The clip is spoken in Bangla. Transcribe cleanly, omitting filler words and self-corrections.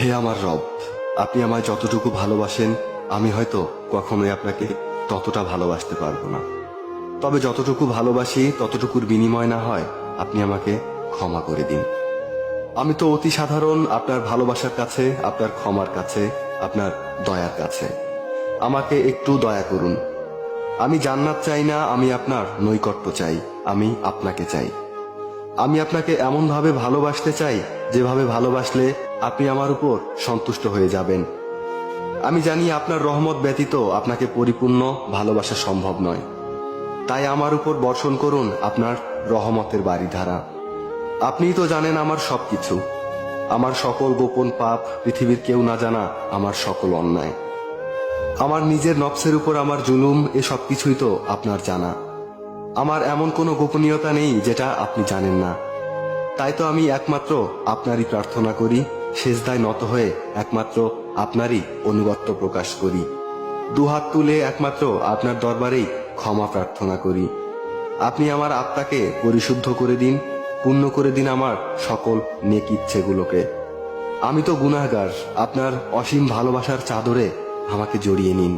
হে আমার রব, আপনি আমায় যতটুকু ভালোবাসেন আমি হয়তো কখনোই আপনাকে ততটা ভালোবাসতে পারবো না। তবে যতটুকু ভালোবাসি ততটুকুর বিনিময় না হয় আপনি আমাকে ক্ষমা করে দিন। আমি তো অতি সাধারণ আপনার ভালোবাসার কাছে, আপনার ক্ষমার কাছে, আপনার দয়ার কাছে। আমাকে একটু দয়া করুন। আমি জান্নাত চাই না, আমি আপনার নৈকট্য চাই, আমি আপনাকে চাই। আমি আপনাকে এমনভাবে ভালোবাসতে চাই যেভাবে ভালোবাসলে আপনি আমার উপর সন্তুষ্ট হয়ে যাবেন। আমি জানি আপনার রহমত ব্যতীত আপনাকে পরিপূর্ণ ভালোবাসা সম্ভব নয়। তাই আমার উপর বর্ষণ করুন আপনার রহমতের বারিধারা। আপনিই তো জানেন আমার সবকিছু, আমার সকল গোপন পাপ, পৃথিবীর কেউ না জানা আমার সকল অন্যায়, আমার নিজের নফসের উপর আমার জুলুম, এ সব কিছুই তো আপনার জানা। আমার এমন কোনো গোপনীয়তা নেই যেটা আপনি জানেন না। তাই তো আমি একমাত্র আপনারই প্রার্থনা করি, সেজদায় নত হয়ে একমাত্র আপনারই অনুগত্য প্রকাশ করি, দুহাত তুলে একমাত্র আপনার দরবারেই ক্ষমা প্রার্থনা করি। আপনি আমার আত্মাকে পরিশুদ্ধ করে দিন, পূর্ণ করে দিন আমার সকল নেক ইচ্ছেগুলোকে। আমি তো গুনাহগার, আপনার অসীম ভালোবাসার চাদরে আমাকে জড়িয়ে নিন।